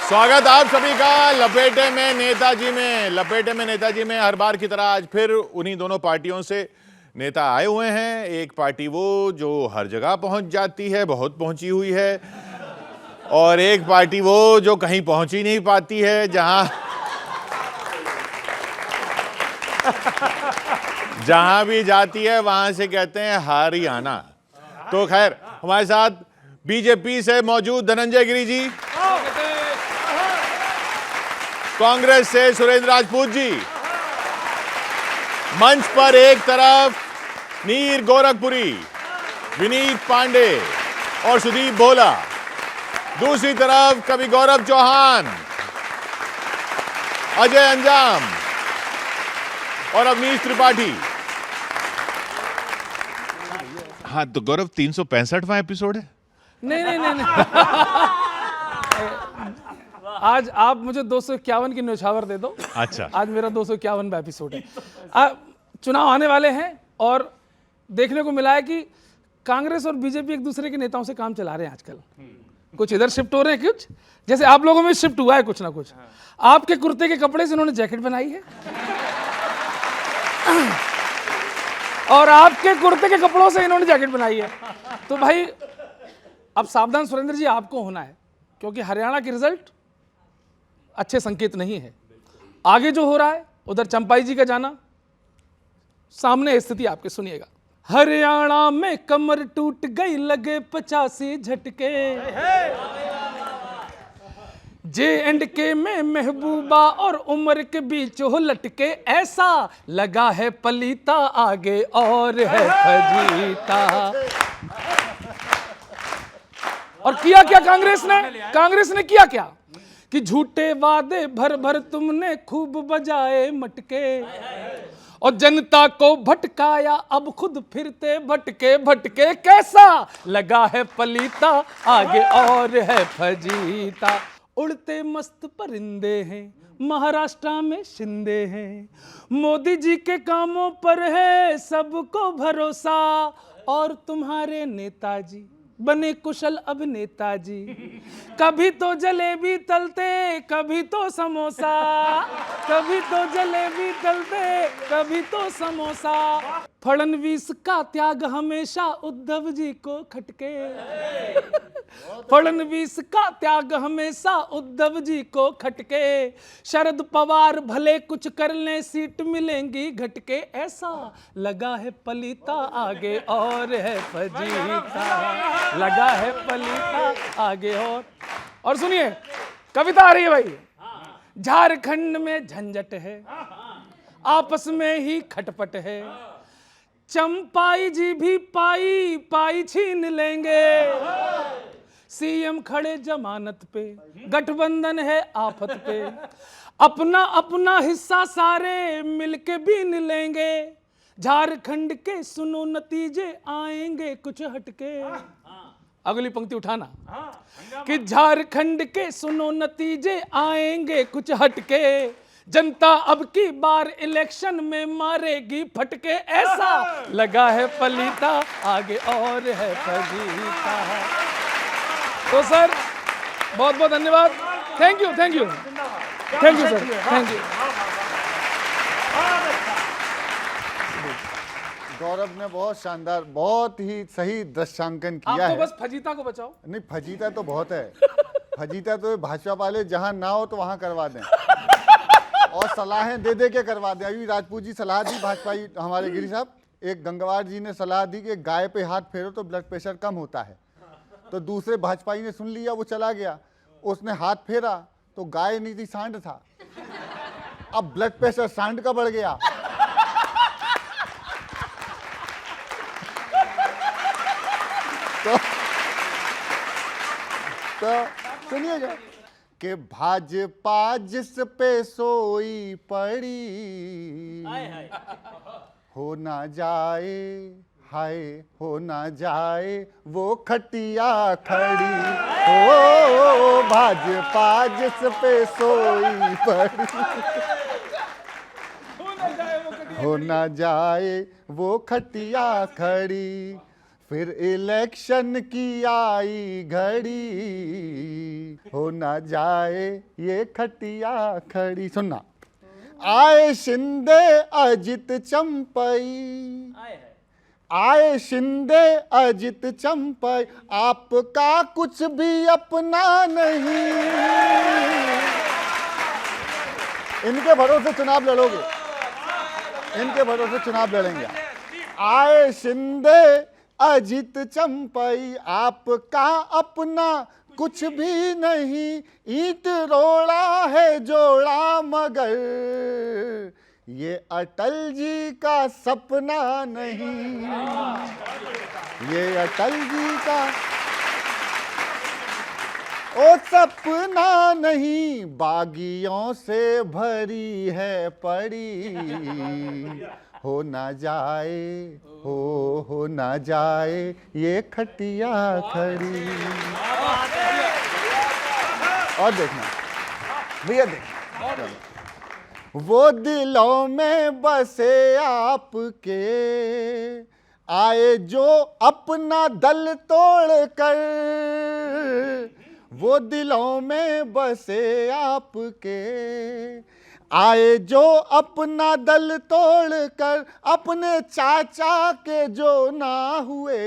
स्वागत आप सभी का लपेटे में नेताजी में हर बार की तरह आज फिर उन्हीं दोनों पार्टियों से नेता आए हुए हैं। एक पार्टी वो जो हर जगह पहुंच जाती है, बहुत पहुंची हुई है, और एक पार्टी वो जो कहीं पहुंच ही नहीं पाती है, जहां भी जाती है वहां से कहते हैं हरियाणा। तो खैर, हमारे साथ बीजेपी से मौजूद धनंजय गिरी जी, कांग्रेस से सुरेंद्र राजपूत जी, मंच पर एक तरफ नीर गोरखपुरी, विनीत पांडे और सुदीप भोला, दूसरी तरफ कवि गौरव चौहान, अजय अंजाम और अवनीश त्रिपाठी। हाँ, तो गौरव 365वां एपिसोड है? नहीं। आज आप मुझे 251 की न्यौछावर दे दो। अच्छा, आज मेरा 251वां एपिसोड है। चुनाव आने वाले हैं और देखने को मिला है कि कांग्रेस और बीजेपी एक दूसरे के नेताओं से काम चला रहे हैं आजकल। कुछ इधर शिफ्ट हो रहे हैं, कुछ जैसे आप लोगों में शिफ्ट हुआ है कुछ ना कुछ। आपके कुर्ते के कपड़े से इन्होंने जैकेट बनाई है और आपके कुर्ते के कपड़ों से इन्होंने जैकेट बनाई है। तो भाई अब सावधान सुरेंद्र जी आपको होना है, क्योंकि हरियाणा की रिजल्ट अच्छे संकेत नहीं है। आगे जो हो रहा है उधर चंपाई जी का जाना, सामने स्थिति आपके सुनिएगा। हरियाणा में कमर टूट गई, लगे 85 झटके। J&K में महबूबा और उमर के बीच हो लटके, ऐसा लगा है पलीता आगे और है फजीता। और किया क्या कांग्रेस ने किया क्या कि झूठे वादे भर भर तुमने खूब बजाए मटके और जनता को भटकाया, अब खुद फिरते भटके भटके, कैसा लगा है पलीता आगे और है फजीता। उड़ते मस्त परिंदे हैं, महाराष्ट्र में शिंदे हैं, मोदी जी के कामों पर है सबको भरोसा, और तुम्हारे नेताजी बने कुशल अभिनेता जी। कभी तो जलेबी तलते, कभी तो समोसा, कभी तो जलेबी तलते, कभी तो समोसा। फडणवीस का त्याग हमेशा उद्धव जी को खटके, फडणवीस का त्याग हमेशा उद्धव जी को खटके। शरद पवार भले कुछ कर ले, सीट मिलेंगी घटके, ऐसा लगा है पलीता आगे और है फजीता, लगा है पलीता आगे और सुनिए कविता आ रही है भाई। झारखंड में झंझट है, आपस में ही खटपट है, चंपाई जी भी पाई छीन लेंगे, सीएम खड़े जमानत पे, गठबंधन है आफत पे, अपना अपना हिस्सा सारे मिलके बीन लेंगे, झारखंड के सुनो नतीजे आएंगे कुछ हटके। अगली पंक्ति उठाना कि झारखंड के सुनो नतीजे आएंगे कुछ हटके, जनता अब की बार इलेक्शन में मारेगी फटके, ऐसा लगा है पलीता आगे और है फजीता। तो सर बहुत बहुत धन्यवाद, thank you sir, thank you. Gaurav ने बहुत शानदार, बहुत ही सही दृश्यांकन किया आप तो है। बस फजीता को बचाओ। नहीं, फजीता तो बहुत है। फजीता तो भाजपा वाले जहां ना हो तो वहां करवा दें और सलाहें दे दे के करवा दें। अभी राजपूत जी सलाह दी, भाजपाई हमारे गिरी साहब, एक गंगवार जी ने सलाह दी कि गाय पे हाथ फेरो तो ब्लड प्रेशर कम होता है। तो दूसरे भाजपाई ने सुन लिया, वो चला गया, उसने हाथ फेरा तो गाय नहीं थी, सांड था। अब ब्लड प्रेशर सांड का बढ़ गया। तो सुनिएगा कि भाजपा जिस पे सोई पड़ी, हो ना जाए हाय, हो ना जाए वो खटिया खड़ी, ओ भाजपा जिस पे सोई पड़ी, हो ना जाए वो खटिया खड़ी, फिर इलेक्शन की आई घड़ी, हो ना जाए ये खटिया खड़ी। सुनना, आए शिंदे अजित चंपई, आए शिंदे अजित चंपई, आपका कुछ भी अपना नहीं। इनके भरोसे चुनाव लड़ोगे, इनके भरोसे चुनाव लड़ेंगे। आए शिंदे अजित चंपई, आपका अपना कुछ भी नहीं। ईंट रोड़ा है जोड़ा मगर ये अटल जी का सपना नहीं, ये अटल जी का ओ सपना नहीं। बागियों से भरी है पड़ी, हो ना जाए, हो ना जाए ये खटिया खड़ी। और देखना भैया, देखना, वो दिलों में बसे आपके, आए जो अपना दल तोड़ कर। वो दिलों में बसे आपके, आए जो अपना दल तोड़ कर। अपने चाचा के जो ना हुए,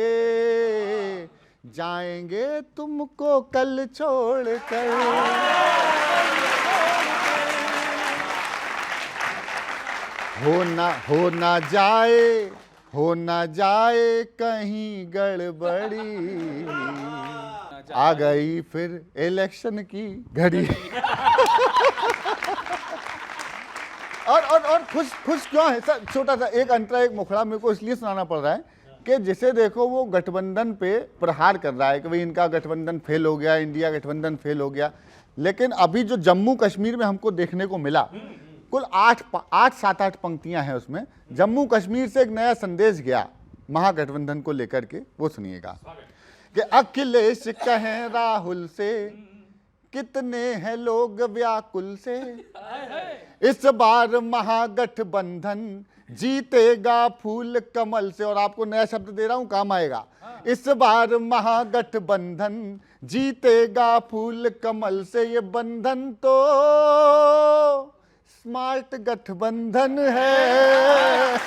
जाएंगे तुमको कल छोड़ कर। हो ना जाए, हो ना जाए कहीं गड़बड़ी, आ गई फिर इलेक्शन की घड़ी। और खुश क्यों है सर? छोटा सा एक अंतरा, एक मुखड़ा मेरे को इसलिए सुनाना पड़ रहा है कि जिसे देखो वो गठबंधन पे प्रहार कर रहा है कि भाई इनका गठबंधन फेल हो गया, इंडिया गठबंधन फेल हो गया। लेकिन अभी जो जम्मू कश्मीर में हमको देखने को मिला, कुल 8 पंक्तियां हैं उसमें। जम्मू कश्मीर से एक नया संदेश गया महागठबंधन को लेकर के, वो सुनिएगा कि अखिलेश कहें राहुल से, कितने हैं लोग व्याकुल से। इस बार महागठबंधन जीतेगा फूल कमल से। और आपको नया शब्द दे रहा हूं, काम आएगा। इस बार महागठबंधन जीतेगा फूल कमल से। ये बंधन तो स्मार्ट गठबंधन है,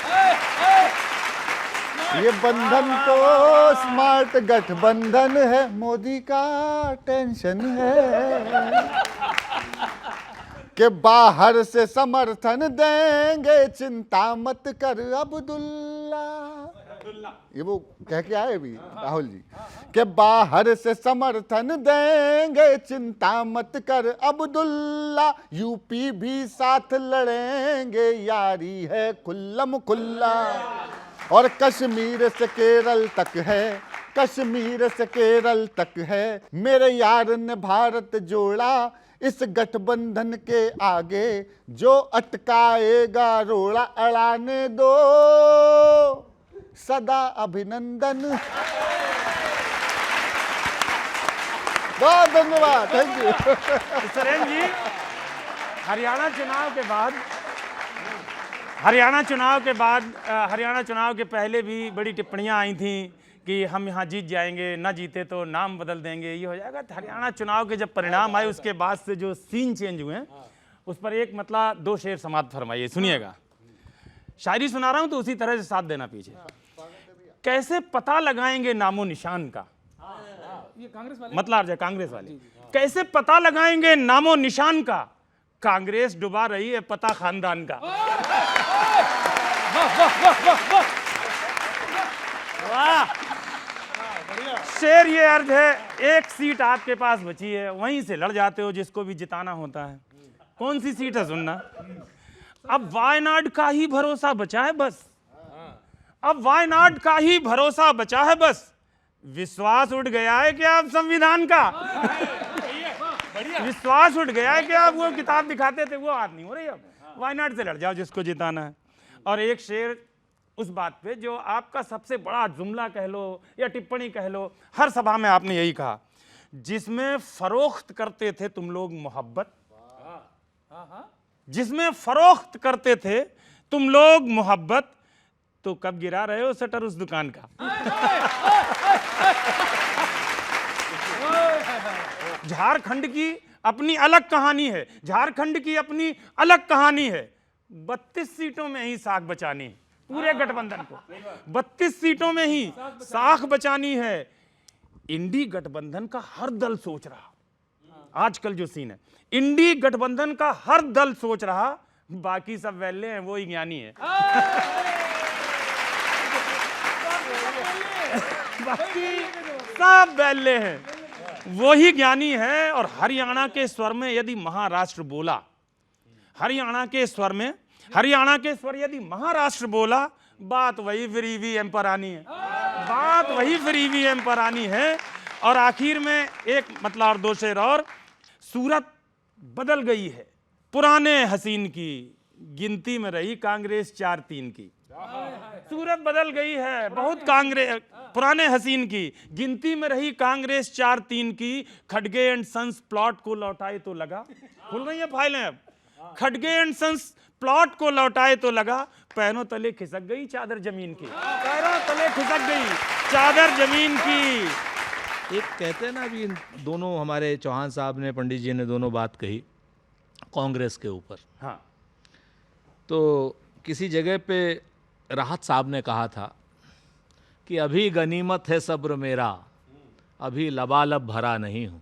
ये बंधन तो स्मार्ट गठबंधन है। मोदी का टेंशन है कि बाहर से समर्थन देंगे, चिंता मत कर अब्दुल्ला। ये वो कह के आए अभी राहुल जी कि बाहर से समर्थन देंगे, चिंता मत कर अब्दुल्ला। यूपी भी साथ लड़ेंगे, यारी है खुल्लम खुल्ला। और कश्मीर से केरल तक है, कश्मीर से केरल तक है। मेरे यार ने भारत जोड़ा, इस गठबंधन के आगे जो अटकाएगा रोड़ा। अड़ाने दो सदा अभिनंदन। बहुत धन्यवाद, थैंक यू। सुरेंद्र जी, हरियाणा चुनाव के पहले भी बड़ी टिप्पणियां आई थी कि हम यहाँ जीत जाएंगे, ना जीते तो नाम बदल देंगे, ये हो जाएगा। तो हरियाणा चुनाव के जब परिणाम आए उसके बाद से जो सीन चेंज हुए हैं, उस पर एक मतलब 2 शेर समाप्त फरमाइए, सुनिएगा। शायरी सुना रहा हूं तो उसी तरह से साथ देना पीछे। कैसे पता लगाएंगे नामो निशान का, ये कांग्रेस वाले, मतलब कांग्रेस वाले कैसे पता लगाएंगे नामो निशान का। कांग्रेस डुबा रही है पता खानदान का। वाह, शेर ये अर्ज है, एक सीट आपके पास बची है, वहीं से लड़ जाते हो जिसको भी जिताना होता है। कौन सी सीट है सुनना। अब वायनाड का ही भरोसा बचा है बस, अब वायनाड का ही भरोसा बचा है बस। विश्वास उठ गया है कि आप संविधान का, विश्वास उठ गया है कि आप वो किताब दिखाते थे वो बात नहीं हो रही। अब वायनाड से लड़ जाओ जिसको जिताना है। और एक शेर उस बात पे जो आपका सबसे बड़ा जुमला कह लो या टिप्पणी कह लो, हर सभा में आपने यही कहा, जिसमें फरोख्त करते थे तुम लोग मोहब्बत, जिसमें फरोख्त करते थे तुम लोग मोहब्बत, तो कब गिरा रहे हो शटर उस दुकान का? झारखंड की अपनी अलग कहानी है, झारखंड की अपनी अलग कहानी है। 32 सीटों में ही साख बचानी है पूरे गठबंधन को, 32 सीटों में ही साख बचानी है। इंडी गठबंधन का हर दल सोच रहा, आजकल जो सीन है, इंडी गठबंधन का हर दल सोच रहा, बाकी सब वैले हैं, वो ही ज्ञानी है। बाकी सब वैले हैं, वो ही ज्ञानी है। और हरियाणा के स्वर में यदि महाराष्ट्र बोला, हरियाणा के स्वर में, हरियाणा के स्वर यदि महाराष्ट्र बोला, बात वही फिर ईवीएम पर आनी है, बात वही फिर ईवीएम पर आनी है। और आखिर में एक मतलब और दो शेर और, सूरत बदल गई है पुराने हसीन की, गिनती में रही कांग्रेस 4-3 की। सूरत बदल गई है बहुत कांग्रेस पुराने हसीन की, गिनती में रही कांग्रेस 4-3 की। खड़गे एंड सन्स प्लॉट को लौटाए तो लगा, खुल गई है फाइलें अब, खड़गे एंड सन्स प्लॉट को लौटाए तो लगा, पैरों तले खिसक गई चादर जमीन की, पैरों तले खिसक गई चादर जमीन की। एक कहते हैं ना, अभी इन दोनों हमारे चौहान साहब ने, पंडित जी ने दोनों बात कही कांग्रेस के ऊपर। हाँ, तो किसी जगह पे राहत साहब ने कहा था कि अभी गनीमत है सब्र मेरा, अभी लबालब भरा नहीं हूँ।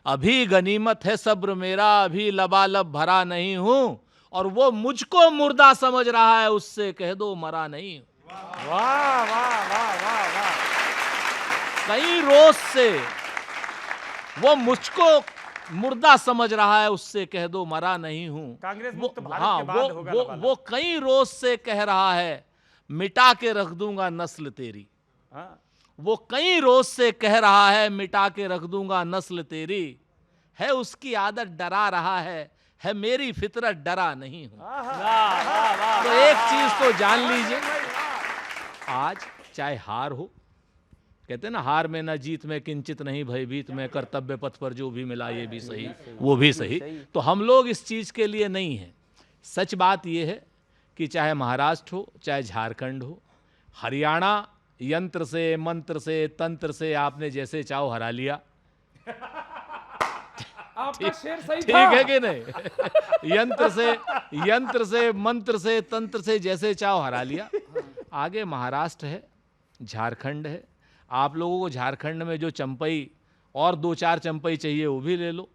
अभी गनीमत है सब्र मेरा, अभी लबालब भरा नहीं हूँ। और वो मुझको मुर्दा समझ रहा है, उससे कह दो मरा नहीं हूँ। वाह वाह वाह वाह वाह। कई रोज से वो मुझको मुर्दा समझ रहा है, उससे कह दो मरा नहीं हूं। कांग्रेस वो, मुक्त भारत हाँ, के बाद होगा वो कई रोज से कह रहा है, मिटा के रख दूंगा नस्ल तेरी। हाँ। वो कई रोज से कह रहा है, मिटा के रख दूंगा नस्ल तेरी। है उसकी आदत डरा रहा है मेरी फितरत डरा नहीं हूं। तो एक चीज तो जान लीजिए, आज चाहे हार हो, कहते हैं ना, हार में न जीत में किंचित नहीं भयभीत में, कर्तव्य पथ पर जो भी मिला ये भी सही वो भी सही। तो हम लोग इस चीज के लिए नहीं हैं। सच बात ये है कि चाहे महाराष्ट्र हो, चाहे झारखंड हो, हरियाणा यंत्र से, मंत्र से, तंत्र से आपने जैसे चाहो हरा लिया। आपका शेर सही ठीक था। है कि नहीं? यंत्र से, मंत्र से, तंत्र से जैसे चाहो हरा लिया। आगे महाराष्ट्र है, झारखंड है। आप लोगों को झारखंड में जो चंपई और 2-4 चंपई चाहिए वो भी ले लो,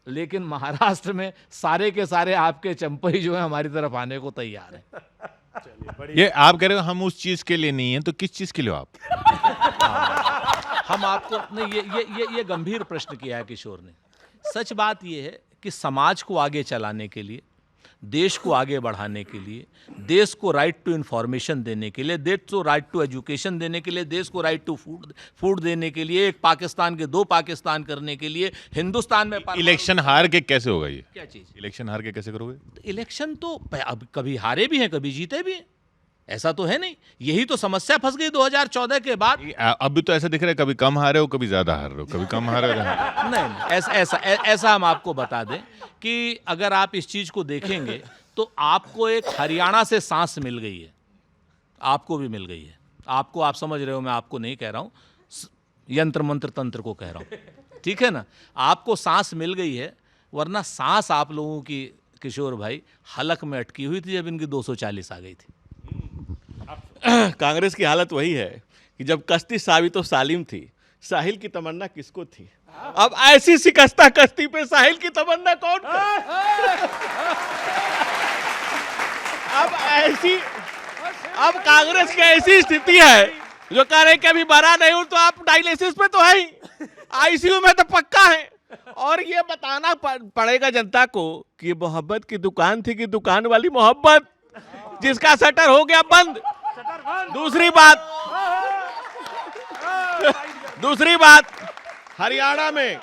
लेकिन महाराष्ट्र में सारे के सारे आपके चंपई जो है हमारी तरफ आने को तैयार है। ये आप कह रहे हो हम उस चीज के लिए नहीं है, तो किस चीज के लिए हो आप? हम आपको नहीं, ये गंभीर प्रश्न किया है किशोर ने। सच बात ये है कि समाज को आगे चलाने के लिए, देश को आगे बढ़ाने के लिए, देश को राइट टू इंफॉर्मेशन देने के लिए, देश को राइट टू एजुकेशन देने के लिए, देश को राइट टू फूड देने के लिए, एक पाकिस्तान के 2 पाकिस्तान करने के लिए, हिंदुस्तान में इलेक्शन हार के कैसे होगा ये? क्या चीज? इलेक्शन हार के कैसे करोगे? इलेक्शन तो अब कभी हारे भी हैं, कभी जीते भी हैं, ऐसा तो है नहीं। यही तो समस्या फंस गई 2014 के बाद। अब भी तो ऐसा दिख रहा है, कभी कम हारे हो, कभी ज्यादा हार रहे हो, कभी कम हारे हो। नहीं, ऐसा हम आपको बता दें कि अगर आप इस चीज को देखेंगे तो आपको एक हरियाणा से सांस मिल गई है, आपको भी मिल गई है। आपको, आप समझ रहे हो, मैं आपको नहीं कह रहा हूं, यंत्र मंत्र तंत्र को कह रहा हूं, ठीक है ना? आपको सांस मिल गई है, वरना सांस आप लोगों की, किशोर भाई, हलक में अटकी हुई थी जब इनकी 240 आ गई थी। कांग्रेस की हालत वही है कि जब कश्ती साबित तो सालिम थी, साहिल की तमन्ना किसको थी? अब ऐसी शिकस्ता कश्ती पे साहिल की तमन्ना कौन करे? अब कांग्रेस की ऐसी स्थिति है जो कह रहे कि अभी भरा नहीं हूं, तो आप डायलिसिस पे तो है ही, आईसीयू में तो पक्का है। और ये बताना पड़ेगा जनता को कि मोहब्बत की दुकान थी कि दुकान वाली मोहब्बत, जिसका शटर हो गया बंद। दूसरी बात, हरियाणा में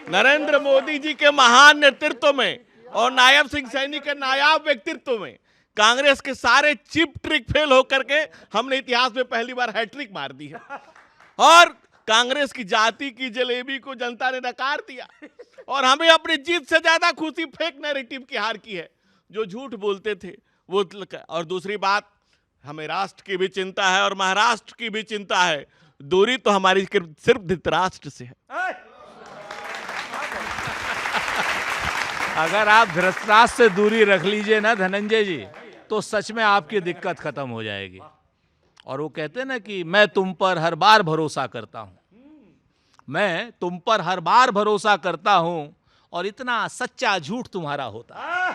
नरेंद्र मोदी जी के महान नेतृत्व में और नायब सिंह सैनी के नायाब व्यक्तित्व में कांग्रेस के सारे चिप ट्रिक फेल होकर के हमने इतिहास में पहली बार हैट्रिक मार दी है। और कांग्रेस की जाति की जलेबी को जनता ने नकार दिया, और हमें अपनी जीत से ज्यादा खुशी फेक नैरेटिव की हार की है, जो झूठ बोलते थे वो। और दूसरी बात, हमें राष्ट्र की भी चिंता है और महाराष्ट्र की भी चिंता है। दूरी तो हमारी सिर्फ धृतराष्ट्र से है। अगर आप धृतराष्ट्र से दूरी रख लीजिए ना धनंजय जी, तो सच में आपकी दिक्कत खत्म हो जाएगी। और वो कहते हैं ना कि मैं तुम पर हर बार भरोसा करता हूं, मैं तुम पर हर बार भरोसा करता हूं, और इतना सच्चा झूठ तुम्हारा होता है।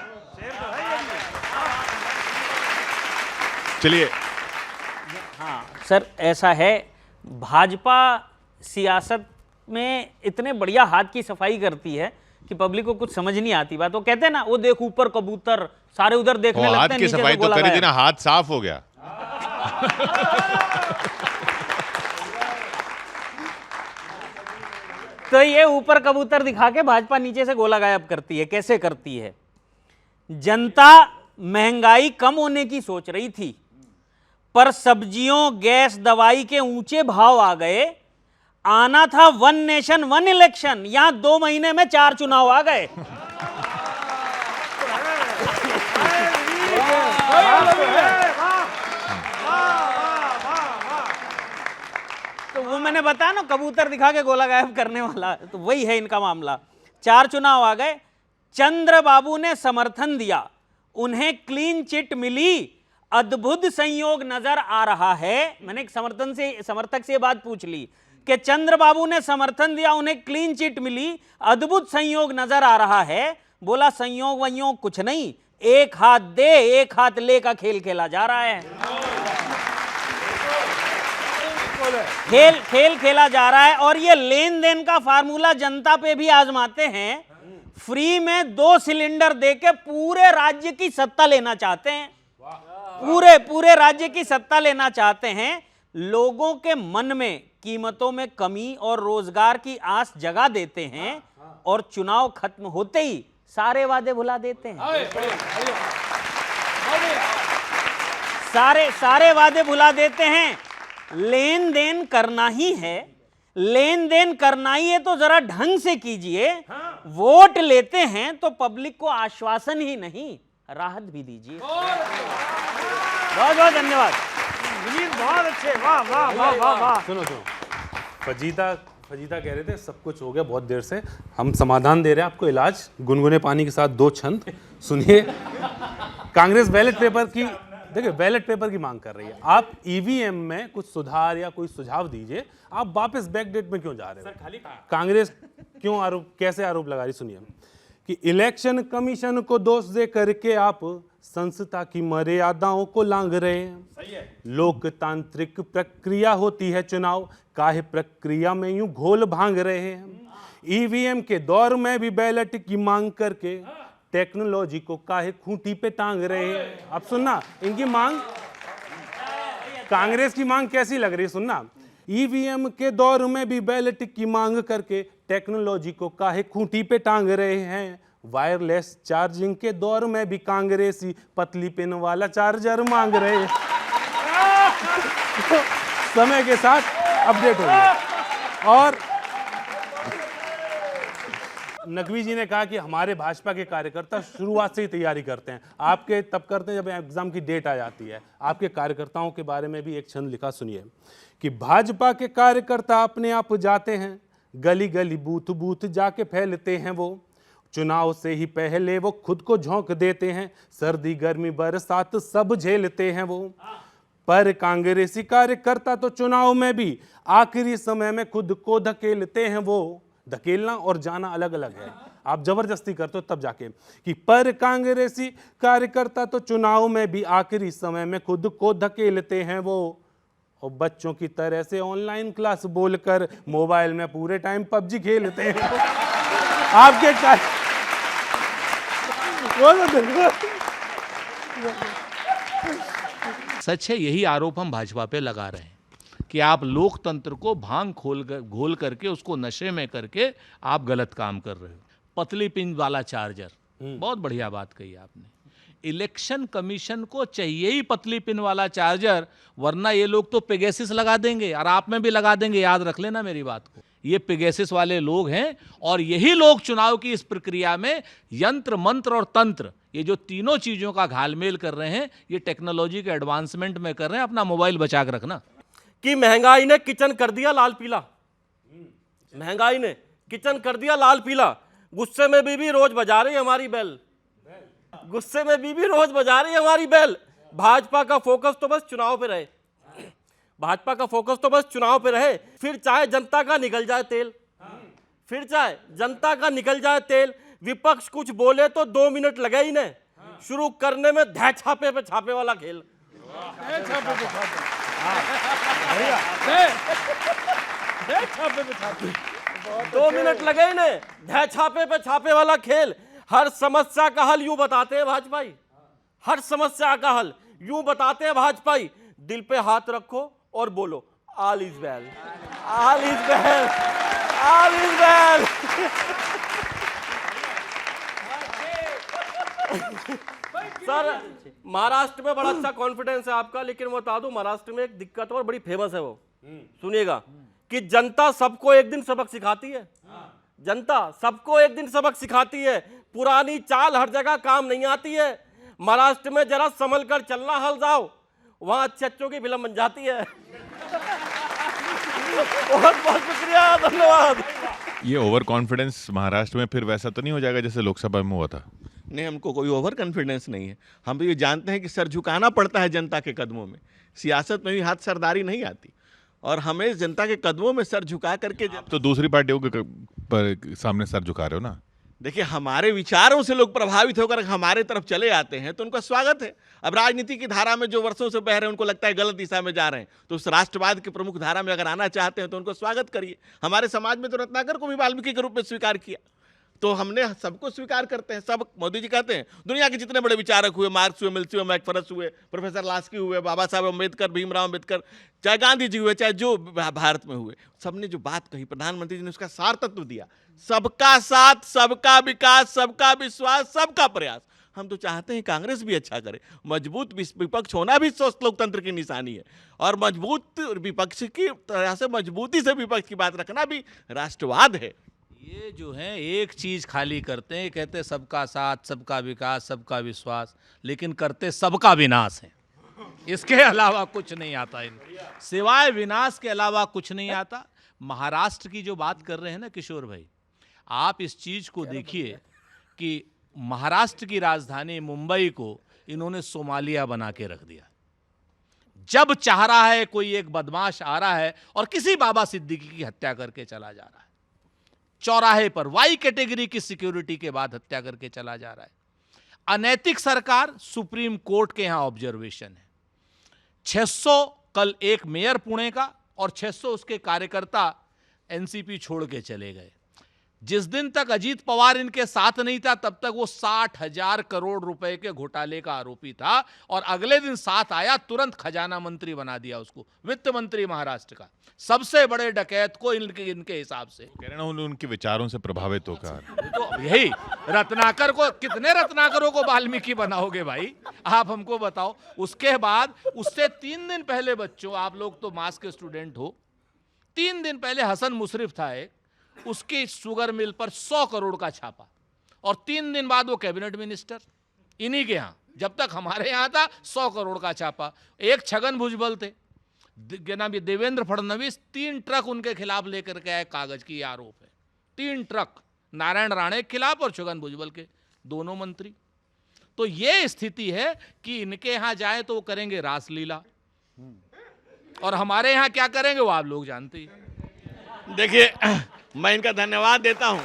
चलिए, हाँ सर, ऐसा है, भाजपा सियासत में इतने बढ़िया हाथ की सफाई करती है कि पब्लिक को कुछ समझ नहीं आती बात। वो कहते हैं ना, वो देख ऊपर कबूतर, सारे उधर देखने हाथ लगते हैं, की नीचे सफाई से तो गोला करी थी गायब। ना, हाथ साफ हो गया। तो ये ऊपर कबूतर दिखा के भाजपा नीचे से गोला गायब करती है। कैसे करती है? जनता महंगाई कम होने की सोच रही थी, पर सब्जियों, गैस, दवाई के ऊंचे भाव आ गए। आना था वन नेशन वन इलेक्शन, यहां 2 महीने में 4 चुनाव आ गए। तो वो मैंने बताया ना, कबूतर दिखा के गोला गायब करने वाला, तो वही है इनका मामला। 4 चुनाव आ गए, चंद्रबाबू ने समर्थन दिया, उन्हें क्लीन चिट मिली, अद्भुत संयोग नजर आ रहा है। मैंने एक समर्थक से ये बात पूछ ली कि चंद्रबाबू ने समर्थन दिया, उन्हें क्लीन चिट मिली, अद्भुत संयोग नजर आ रहा है। बोला संयोग वयोग कुछ नहीं, एक हाथ दे एक हाथ ले का खेल खेला जा रहा है। खेल खेला जा रहा है। और ये लेन देन का फार्मूला जनता पे भी आजमाते हैं। फ्री में 2 सिलेंडर देके पूरे राज्य की सत्ता लेना चाहते हैं, पूरे राज्य की सत्ता लेना चाहते हैं। लोगों के मन में कीमतों में कमी और रोजगार की आस जगा देते हैं, और चुनाव खत्म होते ही सारे वादे भुला देते हैं। सारे वादे भुला देते हैं। लेन देन करना ही है, लेन देन करना ही है तो जरा ढंग से कीजिए। वोट लेते हैं तो पब्लिक को आश्वासन ही नहीं, राहत भी दीजिए। बहुत बहुत धन्यवाद। बहुत अच्छे, वाह वाह वाह वाह वाह। सुनो, फजीता कह रहे थे सब कुछ हो गया बहुत देर से, हम समाधान दे रहे हैं आपको, इलाज गुनगुने पानी के साथ 2 छंद सुनिए। कांग्रेस बैलेट पेपर की, देखिए बैलेट पेपर की मांग कर रही है। आप ईवीएम में कुछ सुधार या कोई सुझाव दीजिए। आप वापस बैकडेट में क्यों जा रहे हो? कांग्रेस क्यों कैसे आरोप लगा रही, सुनिए। कि इलेक्शन कमीशन को दोष दे करके आप संस्था की मर्यादाओं को लांघ रहे हैं। लोकतांत्रिक प्रक्रिया होती है चुनाव, काहे प्रक्रिया में यूं घोल भांग रहे हैं। ईवीएम के दौर में भी बैलेट की मांग करके टेक्नोलॉजी को काहे खूंटी पे टांग रहे हैं। अब सुनना इनकी मांग, कांग्रेस की मांग कैसी लग रही है, सुनना। ईवीएम के दौर में भी बैलेट की मांग करके टेक्नोलॉजी को काहे खूंटी पे टांग रहे हैं। वायरलेस चार्जिंग के दौर में भी कांग्रेसी पतली पिन वाला चार्जर मांग रहे हैं। समय के साथ अपडेट होंगे। और नकवी जी ने कहा कि हमारे भाजपा के कार्यकर्ता शुरुआत से ही तैयारी करते हैं। आपके तब करते हैं जब एग्जाम की डेट आ जाती है। आपके कार्यकर्ताओं के बारे में भी एक छंद लिखा, सुनिए। कि भाजपा के कार्यकर्ता अपने आप जाते हैं, गली गली बूथ बूथ जाके फैलते हैं वो। चुनाव से ही पहले वो खुद को झोंक देते हैं, सर्दी गर्मी बरसात सब झेलते हैं वो। पर कांग्रेसी कार्यकर्ता तो चुनाव में भी आखिरी समय में खुद को धकेलते हैं वो। धकेलना और जाना अलग अलग है, आप जबरदस्ती करते हो तब जाके। कि पर कांग्रेसी कार्यकर्ता तो चुनाव में भी आखिरी समय में खुद को धकेलते हैं वो। और बच्चों की तरह से ऑनलाइन क्लास बोलकर मोबाइल में पूरे टाइम पबजी खेलते हैं। आपके सच है, यही आरोप हम भाजपा पे लगा रहे हैं कि आप लोकतंत्र को भांग घोल करके उसको नशे में करके आप गलत काम कर रहे हो। पतली पिन वाला चार्जर, बहुत बढ़िया बात कही आपने। इलेक्शन कमीशन को चाहिए ही पतली पिन वाला चार्जर, वरना ये लोग तो पेगासस लगा देंगे और आप में भी लगा देंगे। याद रख लेना मेरी बात को, ये पेगासस वाले लोग हैं और यही लोग चुनाव की इस प्रक्रिया में यंत्र मंत्र और तंत्र ये जो तीनों चीजों का घालमेल कर रहे हैं, ये टेक्नोलॉजी के एडवांसमेंट में कर रहे हैं। अपना मोबाइल बचा के रखना। कि महंगाई ने किचन कर दिया लाल पीला, महंगाई ने किचन कर दिया लाल पीला। गुस्से में बीबी रोज बजा रही हमारी बेल, गुस्से में बीबी रोज बजा रही हमारी बेल। भाजपा का फोकस तो बस चुनाव पे रहे, भाजपा का फोकस तो बस चुनाव पे रहे। फिर चाहे जनता का निकल जाए तेल, फिर चाहे जनता का निकल जाए तेल। विपक्ष कुछ बोले तो 2 मिनट लगे ही नहीं शुरू करने में धै छापे पे छापे वाला खेल। 2 मिनट लगे ही नहीं, धै छापे पे छापे वाला खेल। हर समस्या का हल यूं बताते हैं भाजपाई, हर समस्या का हल यूं बताते हैं भाजपाई। दिल पे हाथ रखो और बोलो all is well, all is well, all is well. Sir Maharashtra में बड़ा अच्छा कॉन्फिडेंस है आपका, लेकिन मैं बता दूं महाराष्ट्र में एक दिक्कत और बड़ी फेमस है, वो सुनिएगा कि जनता सबको एक दिन सबक सिखाती है, जनता सबको एक दिन सबक सिखाती है। पुरानी चाल हर जगह काम नहीं आती है। महाराष्ट्र में जरा संभल कर चलना हल जाओ, वहां अच्छे अच्छों की फिल्म बन जाती है। बहुत बहुत शुक्रिया, धन्यवाद। ये ओवर कॉन्फिडेंस महाराष्ट्र में फिर वैसा तो नहीं हो जाएगा जैसे लोकसभा में हुआ था? नहीं, हमको कोई ओवर कॉन्फिडेंस नहीं है। हम तो ये जानते हैं कि सर झुकाना पड़ता है जनता के कदमों में। सियासत में भी हाथ सरदारी नहीं आती, और हमें जनता के कदमों में सर झुका करके तो दूसरी पार्टियों के पर सामने सर झुका रहे हो ना। देखिए, हमारे विचारों से लोग प्रभावित होकर हमारे तरफ चले आते हैं तो उनका स्वागत है। अब राजनीति की धारा में जो वर्षों से बह रहे हैं, उनको लगता है गलत दिशा में जा रहे हैं, तो उस राष्ट्रवाद की प्रमुख धारा में अगर आना चाहते हैं तो उनको स्वागत करिए। हमारे समाज में तो रत्नाकर को भी वाल्मीकि के रूप में स्वीकार किया, तो हमने सबको स्वीकार करते हैं। सब मोदी जी कहते हैं दुनिया के जितने बड़े विचारक हुए, मार्क्स हुए, मिल्सी हुए, मैकफरस हुए, प्रोफेसर लास्की हुए, बाबा साहब अम्बेडकर, भीमराव अम्बेडकर, चाहे गांधी जी हुए, चाहे जो भारत में हुए, सबने जो बात कही, प्रधानमंत्री जी ने उसका सार तत्व दिया। सबका साथ, सबका विकास, सबका विश्वास, सबका प्रयास। हम तो चाहते हैं कांग्रेस भी अच्छा करे। मजबूत विपक्ष होना भी स्वस्थ लोकतंत्र की निशानी है, और मजबूत विपक्ष की तरह से मजबूती से विपक्ष की बात रखना भी राष्ट्रवाद है। ये जो है एक चीज खाली करते हैं, कहते हैं सबका साथ, सबका विकास, सबका विश्वास, लेकिन करते सबका विनाश है। इसके अलावा कुछ नहीं आता इनको, सिवाय विनाश के अलावा कुछ नहीं आता। महाराष्ट्र की जो बात कर रहे हैं ना किशोर भाई, आप इस चीज को देखिए कि महाराष्ट्र की राजधानी मुंबई को इन्होंने सोमालिया बना के रख दिया। जब चाह रहा है कोई एक बदमाश आ रहा है और किसी बाबा सिद्दीकी की हत्या करके चला जा रहा है, चौराहे पर वाई कैटेगरी की सिक्योरिटी के बाद हत्या करके चला जा रहा है। अनैतिक सरकार, सुप्रीम कोर्ट के यहां ऑब्जर्वेशन है। 600 कल एक मेयर पुणे का और 600 उसके कार्यकर्ता एनसीपी छोड़ के चले गए। जिस दिन तक अजीत पवार इनके साथ नहीं था, तब तक वो 60,000 करोड़ रुपए के घोटाले का आरोपी था, और अगले दिन साथ आया, तुरंत खजाना मंत्री बना दिया उसको, वित्त मंत्री महाराष्ट्र का, सबसे बड़े डकैत को इनके हिसाब से। कह रहे ना उनके विचारों से प्रभावित होकर। तो यही रत्नाकर को, कितने रत्नाकरों को वाल्मीकि बनाओगे भाई, आप हमको बताओ। उसके बाद उससे 3 दिन पहले, बच्चों आप लोग तो मास के स्टूडेंट हो, 3 दिन पहले हसन मुशरिफ था एक, उसकी शुगर मिल पर 100 करोड़ का छापा, और 3 दिन बाद वो कैबिनेट मिनिस्टर इन्हीं के यहाँ। जब तक हमारे यहाँ था 100 करोड़ का छापा। एक छगन भुजबल थे, देवेंद्र फडणवीस 3 ट्रक उनके खिलाफ लेकर के आए, कागज की आरोप है। 3 ट्रक नारायण राणे के खिलाफ और छगन भुजबल के, दोनों मंत्री। तो ये स्थिति है कि इनके यहाँ जाए तो वो करेंगे रासलीला, और हमारे यहाँ क्या करेंगे वो आप लोग जानते ही। देखिए, मैं इनका धन्यवाद देता हूं।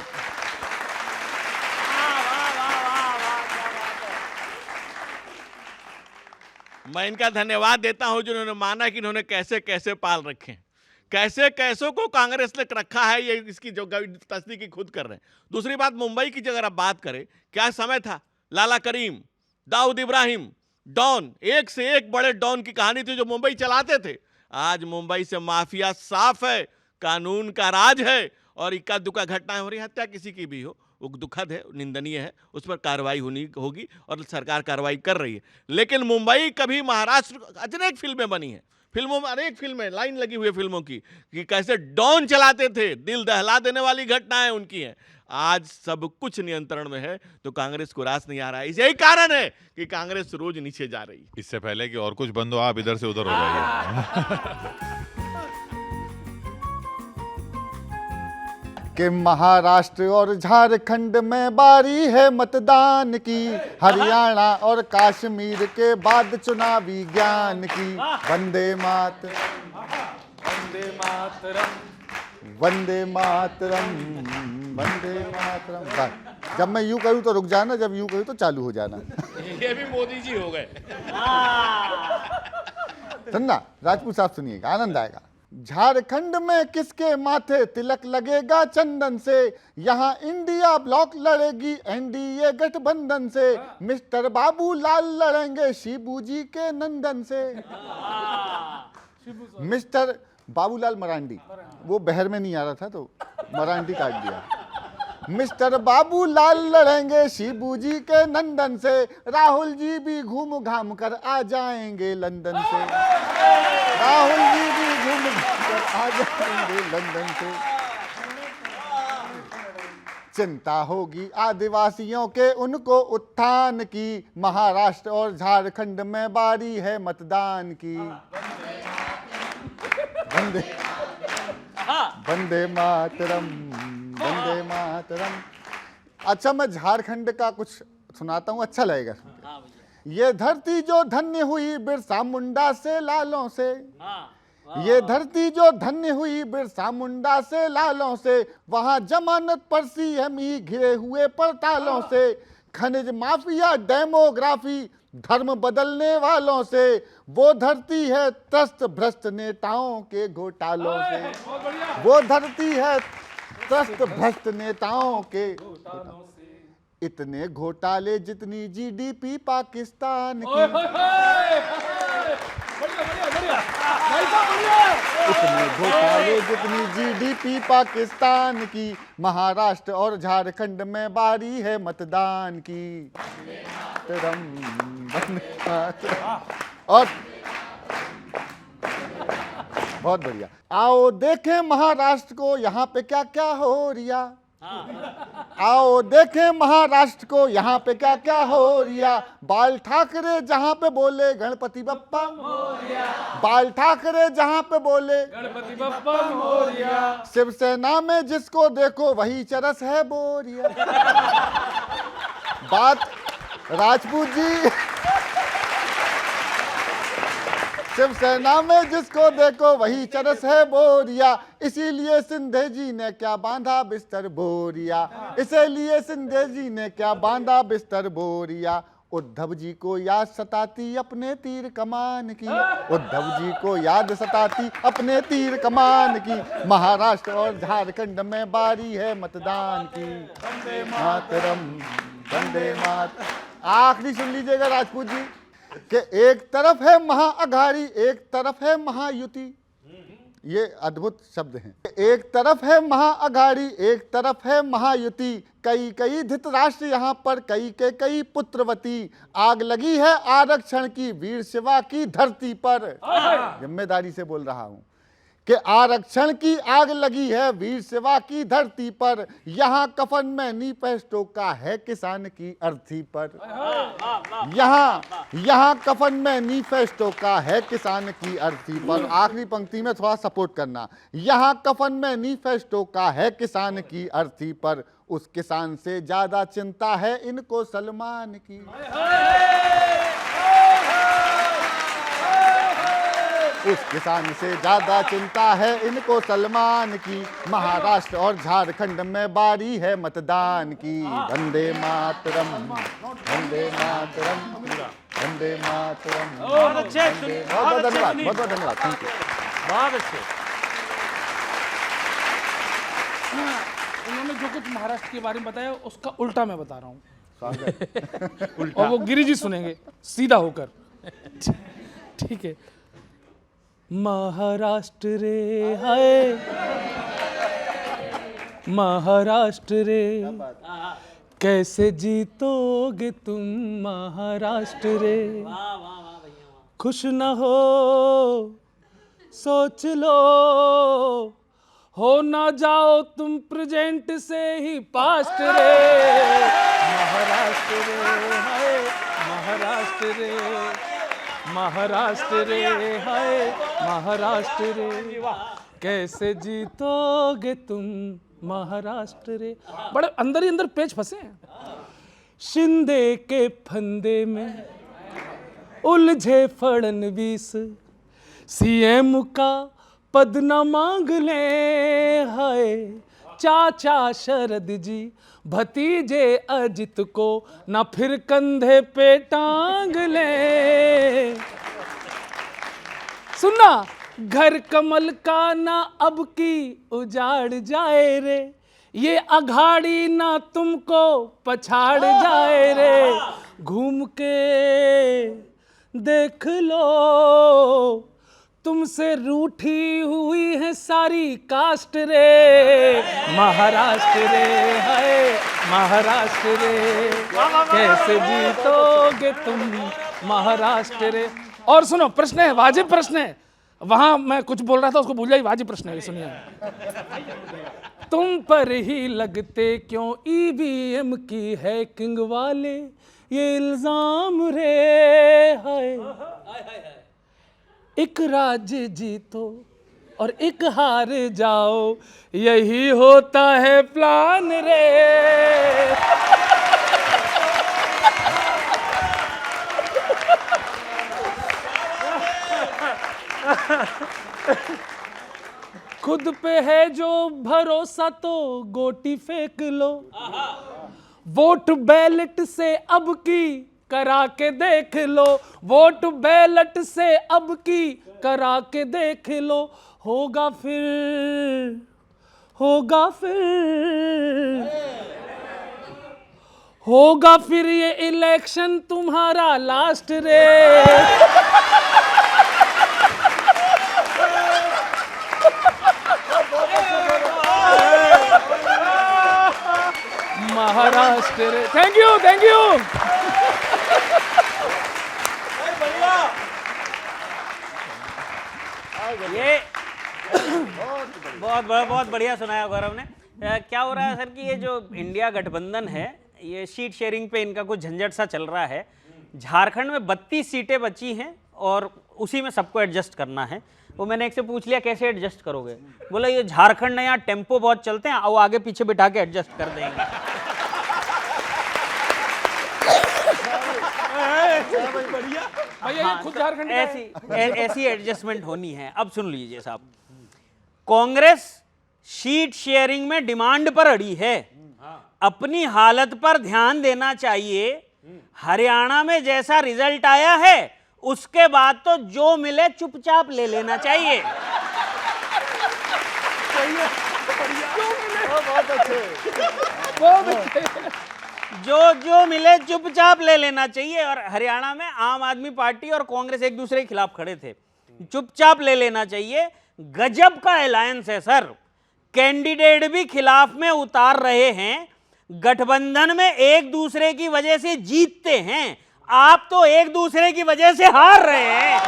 मैं इनका धन्यवाद देता हूं जिन्होंने माना कि इन्होंने कैसे कैसे पाल रखे हैं, कैसे कैसों को कांग्रेस ने रखा है, ये इसकी जो तस्दीक खुद कर रहे हैं। दूसरी बात, मुंबई की अगर आप बात करें, क्या समय था, लाला करीम, दाऊद इब्राहिम, डॉन, एक से एक बड़े डॉन की कहानी थी जो मुंबई चलाते थे। आज मुंबई से माफिया साफ है, कानून का राज है, और इक्का दुक्का घटनाएं हो रही, हत्या किसी की भी हो, वो दुखद है, निंदनीय है, उस पर कार्रवाई होगी, और सरकार कार्रवाई कर रही है। लेकिन मुंबई कभी महाराष्ट्र, अनेक फिल्में बनी हैं, फिल्मों में अनेक फिल्में लाइन लगी हुई है फिल्मों की कि कैसे डॉन चलाते थे, दिल दहला देने वाली घटनाएं उनकी हैं। आज सब कुछ नियंत्रण में है तो कांग्रेस को रास नहीं आ रहा है। यही कारण है कि कांग्रेस रोज नीचे जा रही है। इससे पहले कि और कुछ बंद हो, आप इधर से उधर हो जाइए। कि महाराष्ट्र और झारखंड में बारी है मतदान की, हरियाणा और कश्मीर के बाद चुनावी ज्ञान की। वंदे मातरम, वंदे मातरम, वंदे मातरम, वंदे मातरम। बस जब मैं यूं करूं तो रुक जाना, जब यूं करूं तो चालू हो जाना। ये भी मोदी जी हो गए। सुनना राजपूत साहब, सुनिएगा, आनंद आएगा। झारखंड में किसके माथे तिलक लगेगा चंदन से, यहाँ इंडिया ब्लॉक लड़ेगी एनडीए गठबंधन से। मिस्टर बाबू लाल लड़ेंगे शिबू जी के नंदन से। मिस्टर बाबूलाल मरांडी, वो बहर में नहीं आ रहा था तो मरांडी काट दिया। मिस्टर बाबू लाल लड़ेंगे शिबू जी के नंदन से। राहुल जी भी घूम घाम कर आ जाएंगे लंदन से। राहुल जी भी घूम घाम कर आ जाएंगे लंदन से। चिंता होगी आदिवासियों के उनको उत्थान की, महाराष्ट्र और झारखंड में बारी है मतदान की। वंदे वंदे मातरम, वंदे मातरम। अच्छा, मैं झारखंड का कुछ सुनाता हूँ, अच्छा लगेगा सुन के। ये धरती जो धन्य हुई बिरसा मुंडा से लालों से, ये धरती जो धन्य हुई बिरसा मुंडा से लालों से। वहाँ जमानत पर सीएम ही घिरे हुए पड़तालों से। खनिज माफिया, डेमोग्राफी, धर्म बदलने वालों से। वो धरती है त्रस्त भ्रष्ट नेताओं के घोटालों से। वो धरती है त्रस्त भ्रष्ट नेताओं के। इतने घोटाले जितनी जीडीपी पाकिस्तान की। इतने घोटाले जितनी जीडीपी पाकिस्तान की। महाराष्ट्र और झारखंड में बारी है मतदान की। और बहुत बढ़िया। आओ देखें महाराष्ट्र को, यहाँ पे क्या क्या हो रिया। आओ देखें महाराष्ट्र को, यहाँ पे क्या क्या हो रिया। बाल ठाकरे जहाँ पे बोले गणपति बप्पा मोरिया। बाल ठाकरे जहाँ पे बोले गणपति बप्पा मोरिया। शिवसेना में जिसको देखो वही चरस है बोरिया। बात राजपूत जी, शिवसेना में जिसको देखो वही चरस है बोरिया। इसीलिए सिंधे जी ने क्या बांधा बिस्तर बोरिया। इसीलिए सिंधे जी ने क्या बांधा बिस्तर बोरिया। उद्धव जी को याद सताती अपने तीर कमान की। उद्धव जी को याद सताती अपने तीर कमान की। महाराष्ट्र और झारखंड में बारी है मतदान की। वंदे मातरम, वंदे मातरम। आखिरी सुन लीजिएगा राजपूत जी, कि एक तरफ है महाअघाड़ी, एक तरफ है महायुति। ये अद्भुत शब्द हैं। एक तरफ है महाअघाड़ी, एक तरफ है महायुति। कई कई धृतराष्ट्र यहाँ पर, कई के कई पुत्रवती। आग लगी है आरक्षण की वीर शिवा की धरती पर। जिम्मेदारी से बोल रहा हूँ कि आरक्षण की आग लगी है वीर शिवा की धरती पर। यहाँ कफन में निपेस्टो का है किसान की अर्थी पर। यहाँ कफन में निपेस्टो का है किसान की अर्थी पर। आखिरी पंक्ति में थोड़ा सपोर्ट करना। यहाँ कफन में निपेस्टो का है किसान की अर्थी पर। उस किसान से ज्यादा चिंता है इनको सलमान की। उस किसान से ज्यादा चिंता है इनको सलमान की। महाराष्ट्र और झारखंड में बारी है मतदान की। वंदे मातरम, वंदे मातरम, वंदे मातरम। बहुत अच्छे, बहुत बहुत धन्यवाद, बहुत बहुत धन्यवाद, थैंक यू। बहुत अच्छे। उन्होंने जो कुछ महाराष्ट्र के बारे में बताया उसका उल्टा मैं बता रहा हूँ। और वो गिरिजी सुनेंगे सीधा होकर। ठीक है। महाराष्ट्र रे हाय, महाराष्ट्र रे कैसे जीतोगे तुम महाराष्ट्र रे। खुश न हो सोच लो, हो ना जाओ तुम प्रेजेंट से ही पास्ट रे, महाराष्ट्र रे हाय महाराष्ट्र रे, महाराष्ट्र रे हाय महाराष्ट्र रे, कैसे जीतोगे तुम महाराष्ट्र रे। बड़े अंदर ही अंदर पेच फंसे हैं। शिंदे के फंदे में उलझे फडणवीस, सीएम का पद न मांग ले, हाय चाचा शरद जी भतीजे अजित को ना फिर कंधे पे टांग ले। सुनना, घर कमल का ना अब की उजाड़ जाए रे, ये अघाड़ी ना तुमको पछाड़ जाए रे, घूम के देख लो, तुमसे रूठी हुई है सारी कास्ट रे, महाराष्ट्र रे हाय महाराष्ट्र रे, कैसे जीतोगे तुम महाराष्ट्र रे। और सुनो, प्रश्न है, वाजिब प्रश्न है, वहां मैं कुछ बोल रहा था उसको भूल जाइए, वाजिब प्रश्न है, सुनिए। तुम पर ही लगते क्यों ईवीएम की हैकिंग वाले ये इल्जाम रे, हाय एक राज्य जीतो और एक हार जाओ, यही होता है प्लान रे। खुद पे है जो भरोसा तो गोटी फेंक लो, वोट बैलेट से अब की करा के देख लो, वोट बैलेट से अब की करा के देख लो, होगा फिर होगा फिर ये इलेक्शन तुम्हारा लास्ट रे। महाराष्ट्र रे। Thank you, thank you. ये बहुत बढ़िया सुनाया गौरव ने। क्या हो रहा है सर कि ये जो इंडिया गठबंधन है, ये सीट शेयरिंग पे इनका कुछ झंझट सा चल रहा है। झारखंड में 32 सीटें बची हैं और उसी में सबको एडजस्ट करना है। वो मैंने एक से पूछ लिया कैसे एडजस्ट करोगे, बोला ये झारखंड में यहाँ टेम्पो बहुत चलते हैं, वो आगे पीछे बिठा के एडजस्ट कर देंगे। भैया ये खुद झारखंड का है। ऐसी एडजस्टमेंट होनी है। अब सुन लीजिए साहब, कांग्रेस सीट शेयरिंग में डिमांड पर अड़ी है, अपनी हालत पर ध्यान देना चाहिए। हरियाणा में जैसा रिजल्ट आया है उसके बाद तो जो मिले चुपचाप ले लेना चाहिए। जो मिले चुपचाप ले लेना चाहिए। और हरियाणा में आम आदमी पार्टी और कांग्रेस एक दूसरे के खिलाफ खड़े थे, चुपचाप ले लेना चाहिए। गजब का अलायंस है सर, कैंडिडेट भी खिलाफ में उतार रहे हैं, गठबंधन में एक दूसरे की वजह से जीतते हैं, आप तो एक दूसरे की वजह से हार रहे हैं।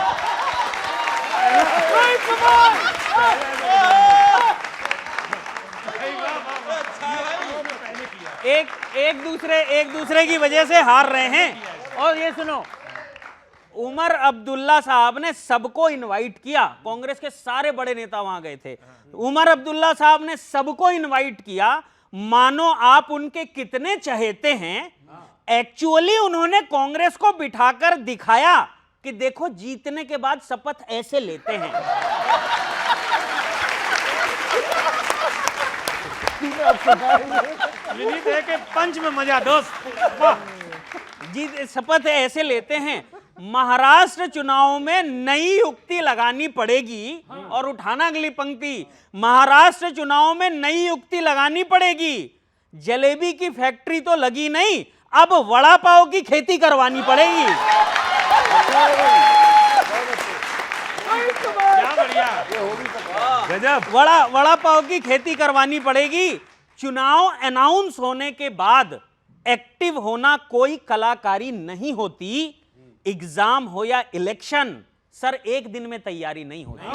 एक दूसरे की वजह से हार रहे हैं। और ये सुनो, उमर अब्दुल्ला साहब ने सबको इनवाइट किया, कांग्रेस के सारे बड़े नेता वहां गए थे। उमर अब्दुल्ला साहब ने सबको इनवाइट किया, मानो आप उनके कितने चहेते हैं। एक्चुअली उन्होंने कांग्रेस को बिठाकर दिखाया कि देखो जीतने के बाद शपथ ऐसे लेते हैं। पंच में मजा दोस्त। जीत शपथ ऐसे लेते हैं। महाराष्ट्र चुनाव में नई युक्ति लगानी पड़ेगी। और उठाना अगली पंक्ति, महाराष्ट्र चुनाव में नई युक्ति लगानी पड़ेगी। जलेबी की फैक्ट्री तो लगी नहीं, अब वड़ा पाव की खेती करवानी पड़ेगी। गजब। वड़ा पाव की खेती करवानी पड़ेगी। चुनाव अनाउंस होने के बाद एक्टिव होना कोई कलाकारी नहीं होती। एग्जाम हो या इलेक्शन, सर एक दिन में तैयारी नहीं होती।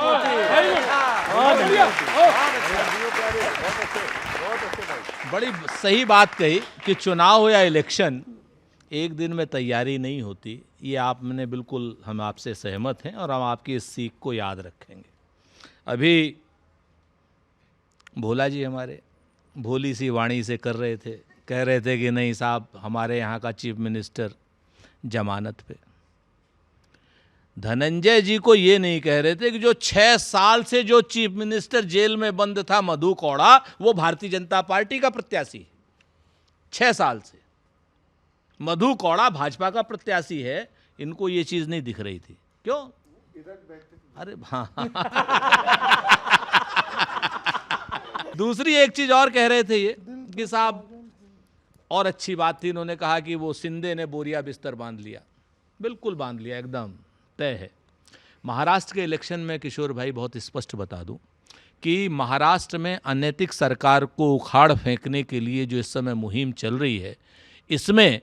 बड़ी सही बात कही कि चुनाव हो या इलेक्शन एक दिन में तैयारी नहीं होती। ये आपने बिल्कुल, हम आपसे सहमत हैं और हम आपकी इस सीख को याद रखेंगे। अभी भोला जी हमारे भोली सी वाणी से कर रहे थे, कह रहे थे कि नहीं साहब हमारे यहाँ का चीफ मिनिस्टर जमानत पे। धनंजय जी को ये नहीं कह रहे थे कि जो 6 साल से जो चीफ मिनिस्टर जेल में बंद था मधु कोड़ा, वो भारतीय जनता पार्टी का प्रत्याशी है। 6 साल से मधु कोड़ा भाजपा का प्रत्याशी है। इनको ये चीज नहीं दिख रही थी। क्यों? अरे हाँ दूसरी एक चीज और कह रहे थे ये कि साहब, और अच्छी बात थी, इन्होंने कहा कि वो शिंदे ने बोरिया बिस्तर बांध लिया। बिल्कुल बांध लिया, एकदम तय है। महाराष्ट्र के इलेक्शन में किशोर भाई बहुत स्पष्ट बता दूं कि महाराष्ट्र में अनैतिक सरकार को उखाड़ फेंकने के लिए जो इस समय मुहिम चल रही है, इसमें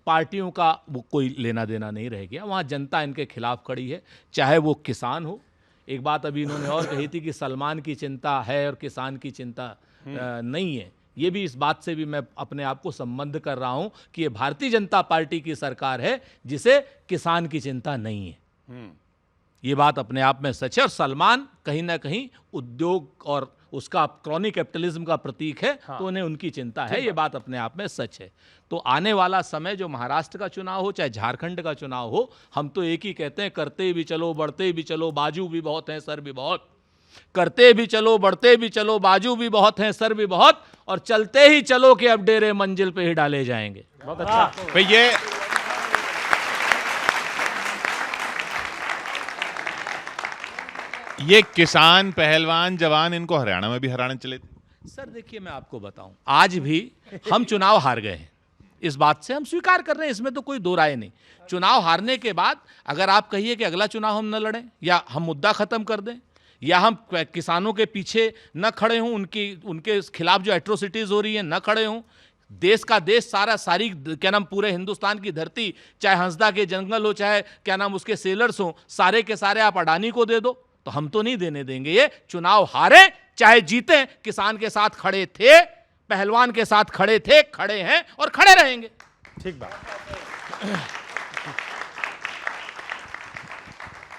पार्टियों का वो कोई लेना देना नहीं रह गया। वहाँ जनता इनके खिलाफ खड़ी है, चाहे वो किसान हो। एक बात अभी इन्होंने और कही थी कि सलमान की चिंता है और किसान की चिंता नहीं है। ये भी, इस बात से भी मैं अपने आप को संबंध कर रहा हूं कि ये भारतीय जनता पार्टी की सरकार है जिसे किसान की चिंता नहीं है। ये बात अपने आप में सच है। और सलमान कहीं ना कहीं उद्योग और उसका क्रॉनी कैपिटलिज्म का प्रतीक है, तो उन्हें उनकी चिंता है। ये बात अपने आप में सच है। तो आने वाला समय, जो महाराष्ट्र का चुनाव हो चाहे झारखंड का चुनाव हो, हम तो एक ही कहते हैं, करते भी चलो बढ़ते भी चलो, बाजू भी बहुत हैं सर भी बहुत। करते भी चलो बढ़ते भी चलो, बाजू भी बहुत हैं सर भी बहुत, और चलते ही चलो कि अब डेरे मंजिल पे ही डाले जाएंगे। बहुत अच्छा भाई। ये किसान पहलवान जवान, इनको हरियाणा में भी हराने चले थे। सर देखिए, मैं आपको बताऊं, आज भी हम चुनाव हार गए हैं, इस बात से हम स्वीकार कर रहे हैं, इसमें तो कोई दो राय नहीं। चुनाव हारने के बाद अगर आप कहिए कि अगला चुनाव हम न लड़ें, या हम मुद्दा खत्म कर दें, या हम किसानों के पीछे न खड़े हों, उनके खिलाफ जो एट्रोसिटीज हो रही हैं न खड़े हों, देश का देश सारी क्या नाम पूरे हिंदुस्तान की धरती, चाहे हंसदा के जंगल हो, चाहे क्या नाम उसके सेलर्स हो, सारे के सारे आप अडानी को दे दो, तो हम तो नहीं देने देंगे। ये चुनाव हारे चाहे जीते, किसान के साथ खड़े थे, पहलवान के साथ खड़े थे, खड़े हैं और खड़े रहेंगे। ठीक बात।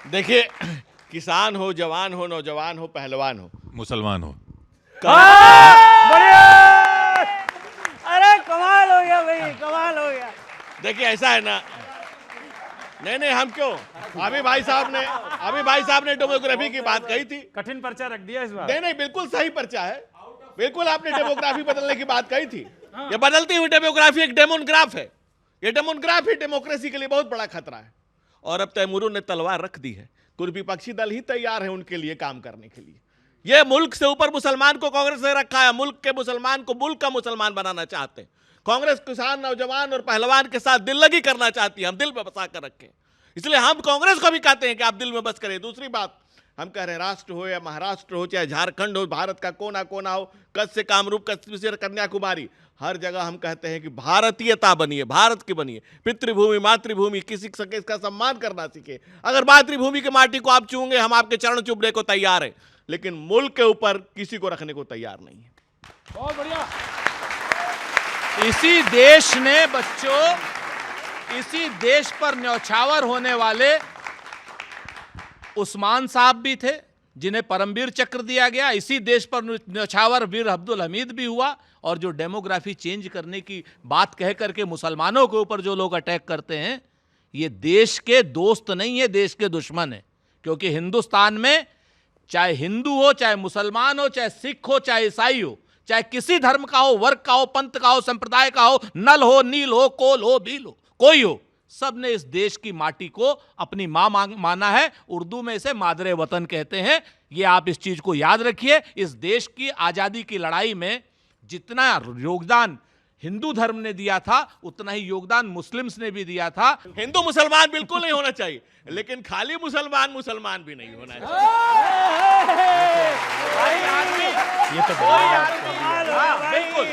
देखिए, किसान हो, जवान हो, नौजवान हो, पहलवान हो, मुसलमान हो, अरे कमाल हो गया भाई, कमाल हो गया। देखिए ऐसा है ना, नहीं हम क्यों, अभी भाई साहब ने डेमोग्राफी की बात कही थी। कठिन पर्चा रख दिया इस बार। नहीं बिल्कुल सही पर्चा है। बिल्कुल आपने डेमोग्राफी बदलने की बात कही थी। ये बदलती हुई डेमोग्राफी एक डेमोग्राफ है। ये डेमोग्राफ ही डेमोक्रेसी के लिए बहुत बड़ा खतरा है। और अब तैमूरों ने तलवार रख दी है। कुछ विपक्षी दल ही तैयार है उनके लिए काम करने के लिए। ये मुल्क से ऊपर मुसलमान को कांग्रेस ने रखा है। मुल्क के मुसलमान को मुल्क का मुसलमान बनाना चाहते हैं। कांग्रेस किसान, नौजवान और पहलवान के साथ दिल लगी करना चाहती है। हम दिल में बसा कर रखें, इसलिए हम कांग्रेस को भी कहते हैं कि आप दिल में बस करें। दूसरी बात, हम कह रहे हैं राष्ट्र हो या महाराष्ट्र हो, चाहे झारखंड हो, भारत का कोना कोना हो, कच्छ से कामरूप, कच्छ से कन्याकुमारी, हर जगह हम कहते हैं कि भारतीयता बनिए, भारत की बनिए। पितृभूमि, मातृभूमि, किसी सके इसका सम्मान करना सीखे। अगर मातृभूमि की माटी को आप छूंगे, हम आपके चरण चुभने को तैयार हैं, लेकिन मुल्क के ऊपर किसी को रखने को तैयार नहीं है। बहुत बढ़िया। इसी देश ने बच्चों, इसी देश पर न्यौछावर होने वाले उस्मान साहब भी थे जिन्हें परमवीर चक्र दिया गया। इसी देश पर न्यौछावर वीर अब्दुल हमीद भी हुआ। और जो डेमोग्राफी चेंज करने की बात कह करके मुसलमानों के ऊपर जो लोग अटैक करते हैं, ये देश के दोस्त नहीं है, देश के दुश्मन है। क्योंकि हिंदुस्तान में चाहे हिंदू हो, चाहे मुसलमान हो, चाहे सिख हो, चाहे ईसाई हो, चाहे किसी धर्म का हो, वर्ग का हो, पंथ का हो, संप्रदाय का हो, नल हो, नील हो, कोल हो, भील हो, कोई हो, सब ने इस देश की माटी को अपनी मां माना है। उर्दू में इसे मादरे वतन कहते हैं। ये आप इस चीज को याद रखिए। इस देश की आजादी की लड़ाई में जितना योगदान हिंदू धर्म ने दिया था, उतना ही योगदान मुस्लिम्स ने भी दिया था। हिंदू मुसलमान बिल्कुल नहीं होना चाहिए, लेकिन खाली मुसलमान भी नहीं होना चाहिए। ये तो बिल्कुल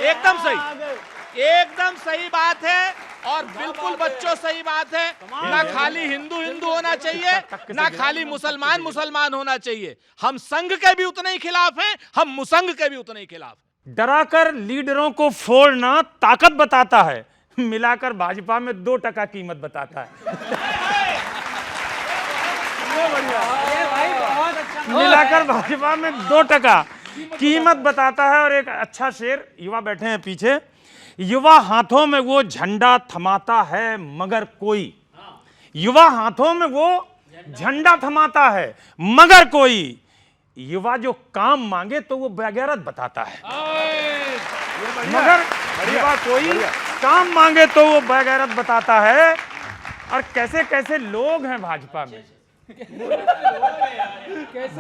एकदम सही बात है। और बिल्कुल बच्चों सही बात है, ना खाली हिंदू हिंदू होना चाहिए, ना खाली मुसलमान मुसलमान होना चाहिए। हम संघ के भी उतने ही खिलाफ हैं, हम मुसंघ के भी उतने ही खिलाफ हैं। डराकर लीडरों को फोड़ना ताकत बताता है, मिलाकर भाजपा में 2% कीमत बताता है। मिलाकर भाजपा में 2% कीमत बताता है। और एक अच्छा शेर, युवा बैठे हैं पीछे, युवा हाथों में वो झंडा थमाता है मगर कोई, युवा हाथों में वो झंडा थमाता है मगर कोई, युवा जो काम मांगे तो वो बेगैरत बताता है, मगर युवा कोई काम मांगे तो वो बेगैरत बताता है। और कैसे कैसे लोग हैं भाजपा में,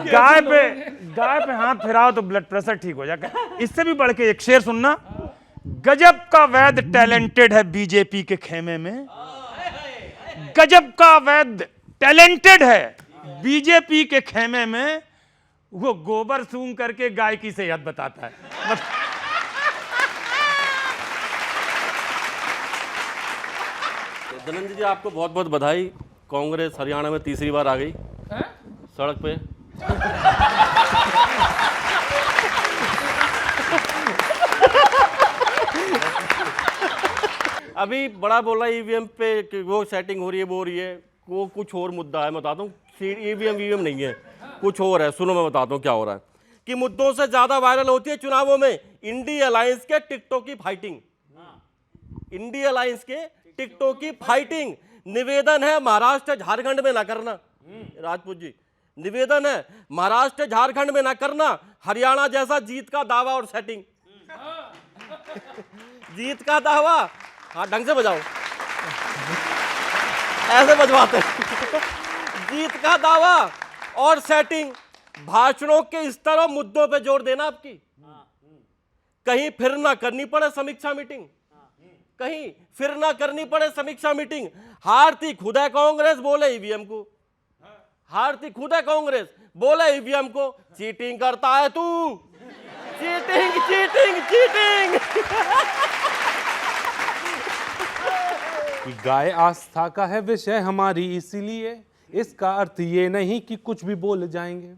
गाय पे हाथ फिराओ तो ब्लड प्रेशर ठीक हो जाएगा। इससे भी बढ़ के एक शेर सुनना, गजब का वैद टैलेंटेड है बीजेपी के खेमे में, गजब का वैद टैलेंटेड है बीजेपी के खेमे में, वो गोबर सूंघ करके गाय की सेहत बताता है। धनंजय जी, आपको बहुत बहुत बधाई। कांग्रेस हरियाणा में तीसरी बार आ गई सड़क पे। अभी बड़ा बोला ईवीएम पे कि वो सेटिंग हो रही है, वो हो रही है, वो कुछ और मुद्दा है। मैं बताता हूँ, ईवीएम नहीं है, कुछ और है। सुनो, मैं बताता हूँ क्या हो रहा है। कि मुद्दों से ज्यादा वायरल होती है चुनावों में इंडी अलायंस के टिकटों की फाइटिंग, इंडी अलायंस के टिकटों की फाइटिंग। निवेदन है महाराष्ट्र झारखंड में ना करना, राजपूत जी, निवेदन है महाराष्ट्र झारखंड में ना करना। हरियाणा जैसा जीत का दावा और सेटिंग, जीत का दावा, हाँ ढंग से बजाओ, ऐसे बजवाते जीत का दावा और सेटिंग। भाषणों के स्तर और मुद्दों पे जोर देना आपकी, कहीं फिर ना करनी पड़े समीक्षा मीटिंग, कहीं फिर ना करनी पड़े समीक्षा मीटिंग। हारती खुद है कांग्रेस, बोले ईवीएम को, हारती खुद है कांग्रेस, बोले ईवीएम को चीटिंग करता है तू, चीटिंग चीटिंग चीटिंग। गाय आस्था का है विषय हमारी, इसीलिए इसका अर्थ ये नहीं कि कुछ भी बोल जाएंगे।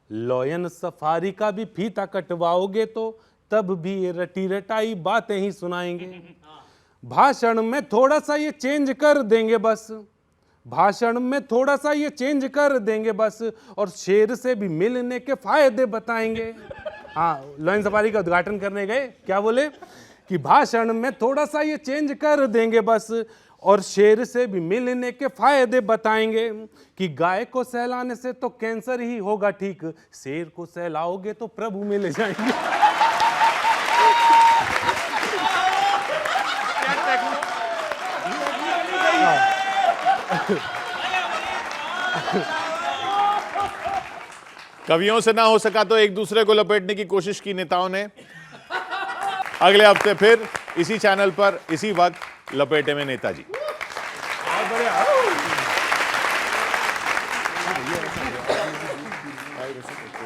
लॉयन सफारी का भी फीता कटवाओगे तो तब भी ये रटी रटाई बातें ही सुनाएंगे। भाषण में थोड़ा सा ये चेंज कर देंगे बस, भाषण में थोड़ा सा ये चेंज कर देंगे बस, और शेर से भी मिलने के फायदे बताएंगे। हाँ, लॉयन सफारी का उद्घाटन करने गए, क्या बोले कि भाषण में थोड़ा सा ये चेंज कर देंगे बस, और शेर से भी मिलने के फायदे बताएंगे। कि गाय को सहलाने से तो कैंसर ही होगा ठीक, शेर को सहलाओगे तो प्रभु मिल जाएंगे। कवियों से ना हो सका तो एक दूसरे को लपेटने की कोशिश की नेताओं ने। अगले हफ्ते फिर इसी चैनल पर इसी वक्त लपेटे में नेताजी।